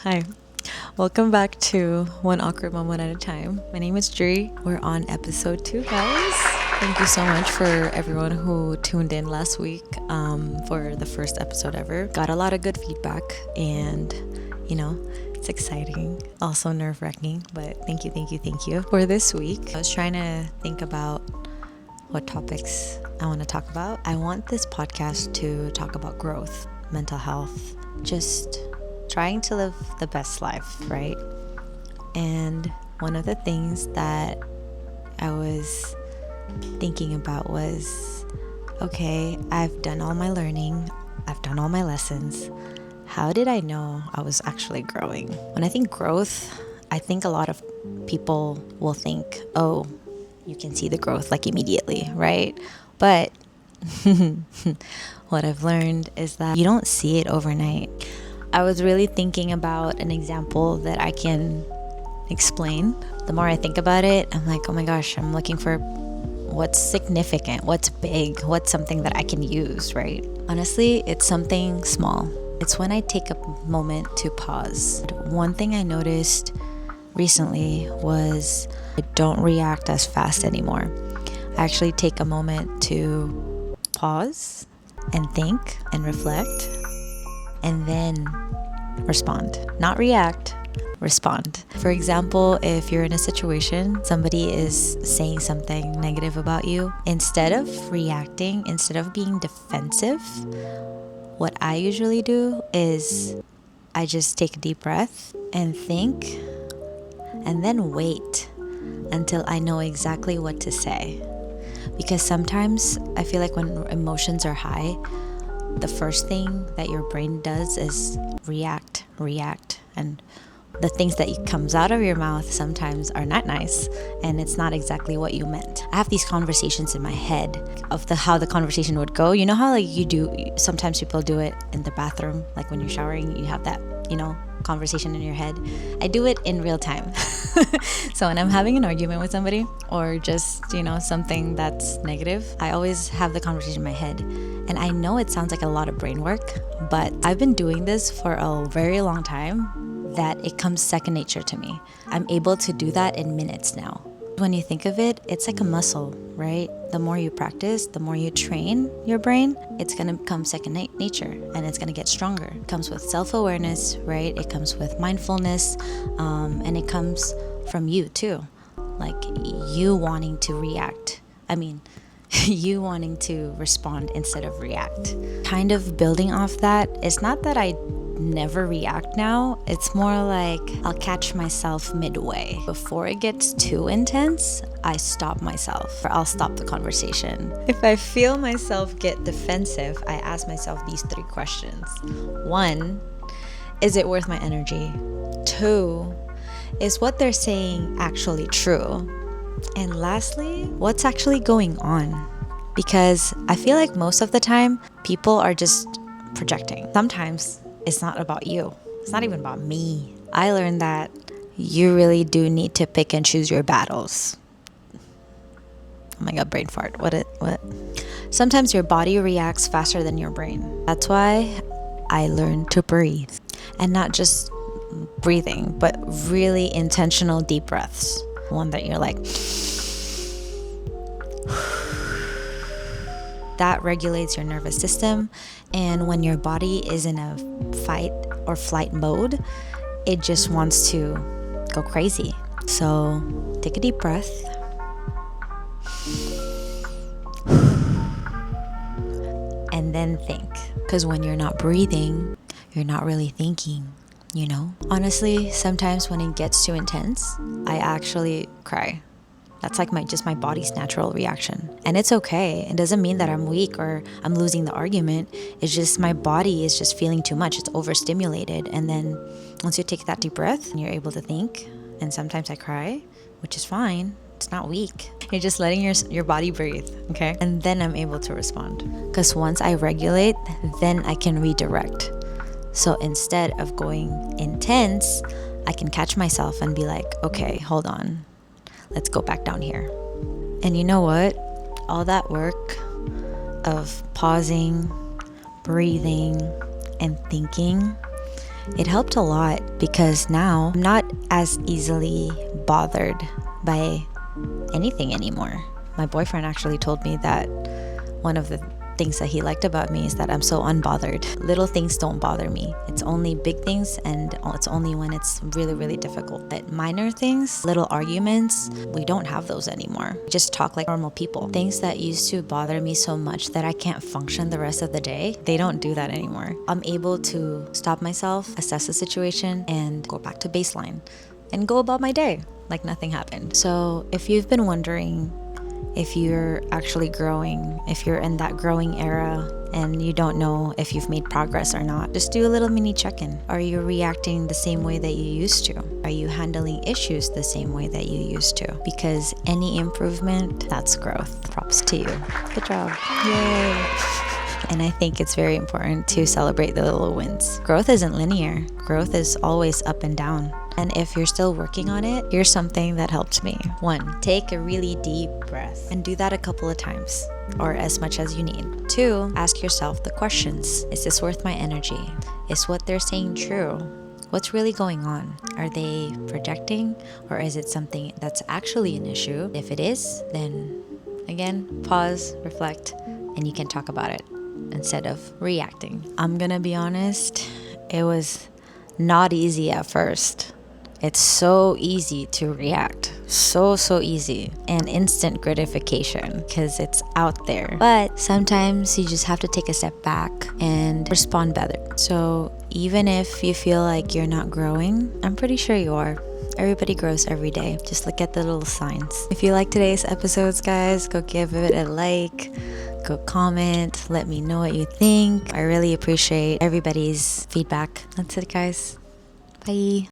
Hi, welcome back to One Awkward Moment at a Time. My name is Dre. We're on episode 2, guys. Thank you so much for everyone who tuned in last week for the first episode ever. Got a lot of good feedback, and it's exciting, also nerve-wracking, but thank you. For this week, I was trying to think about what topics I want to talk about. I want this podcast to talk about growth, mental health, just trying to live the best life, right? And one of the things that I was thinking about was, okay, I've done all my learning, I've done all my lessons. How did I know I was actually growing? When I think growth, I think a lot of people will think, oh, you can see the growth like immediately, right? But what I've learned is that you don't see it overnight. I was really thinking about an example that I can explain. The more I think about it, I'm like, oh my gosh, I'm looking for what's significant, what's big, what's something that I can use, right? Honestly, it's something small. It's when I take a moment to pause. One thing I noticed recently was I don't react as fast anymore. I actually take a moment to pause and think and reflect and then respond. Not react, respond. For example, if you're in a situation, somebody is saying something negative about you, instead of reacting, instead of being defensive, what I usually do is I just take a deep breath and think and then wait until I know exactly what to say. Because sometimes I feel like when emotions are high, the first thing that your brain does is react, and the things that comes out of your mouth sometimes are not nice, and it's not exactly what you meant. I have these conversations in my head of how the conversation would go. You know how you do, sometimes people do it in the bathroom, like when you're showering, you have that, conversation in your head. I do it in real time. So when I'm having an argument with somebody or just, something that's negative, I always have the conversation in my head. And I know it sounds like a lot of brain work, but I've been doing this for a very long time that it comes second nature to me. I'm able to do that in minutes now. When you think of it, it's like a muscle, right? The more you practice, the more you train your brain, it's going to become second nature and it's going to get stronger. It comes with self-awareness, right? It comes with mindfulness, and it comes from you too. Like you wanting to react. You wanting to respond instead of react. Kind of building off that, it's not that I never react now. It's more like I'll catch myself midway. Before it gets too intense, I stop myself, or I'll stop the conversation. If I feel myself get defensive, I ask myself these 3 questions. 1, is it worth my energy? 2, is what they're saying actually true? And lastly, what's actually going on? Because I feel like most of the time, people are just projecting. Sometimes it's not about you. It's not even about me. I learned that you really do need to pick and choose your battles. Oh my God, brain fart. What? Sometimes your body reacts faster than your brain. That's why I learned to breathe. And not just breathing, but really intentional deep breaths. One that you're like... That regulates your nervous system, and when your body is in a fight or flight mode, it just wants to go crazy. So take a deep breath and then think, because when you're not breathing, you're not really thinking. Honestly, sometimes when it gets too intense, I actually cry. That's like my body's natural reaction. And it's okay. It doesn't mean that I'm weak or I'm losing the argument. It's just my body is just feeling too much. It's overstimulated. And then once you take that deep breath and you're able to think, and sometimes I cry, which is fine. It's not weak. You're just letting your body breathe, okay? And then I'm able to respond. Because once I regulate, then I can redirect. So instead of going intense, I can catch myself and be like, okay, hold on. Let's go back down here. And you know what? All that work of pausing, breathing, and thinking it helped a lot because now I'm not as easily bothered by anything anymore. My boyfriend actually told me that one of the things that he liked about me is that I'm so unbothered. Little things don't bother me. It's only big things, and it's only when it's really, really difficult. But minor things, little arguments, we don't have those anymore. We just talk like normal people. Things that used to bother me so much that I can't function the rest of the day, they don't do that anymore. I'm able to stop myself, assess the situation, and go back to baseline and go about my day like nothing happened. So if you've been wondering if you're actually growing, if you're in that growing era and you don't know if you've made progress or not, just do a little mini check-in. Are you reacting the same way that you used to? Are you handling issues the same way that you used to? Because any improvement, that's growth. Props to you. Good job. Yay. And I think it's very important to celebrate the little wins. Growth isn't linear. Growth is always up and down. And if you're still working on it, here's something that helped me. 1, take a really deep breath and do that a couple of times or as much as you need. 2, ask yourself the questions. Is this worth my energy? Is what they're saying true? What's really going on? Are they projecting, or is it something that's actually an issue? If it is, then again, pause, reflect, and you can talk about it instead of reacting. I'm gonna be honest, it was not easy at first. It's so easy to react. So easy. And instant gratification because it's out there. But sometimes you just have to take a step back and respond better. So even if you feel like you're not growing, I'm pretty sure you are. Everybody grows every day. Just look at the little signs. If you like today's episodes, guys, go give it a like. Go comment. Let me know what you think. I really appreciate everybody's feedback. That's it, guys. Bye.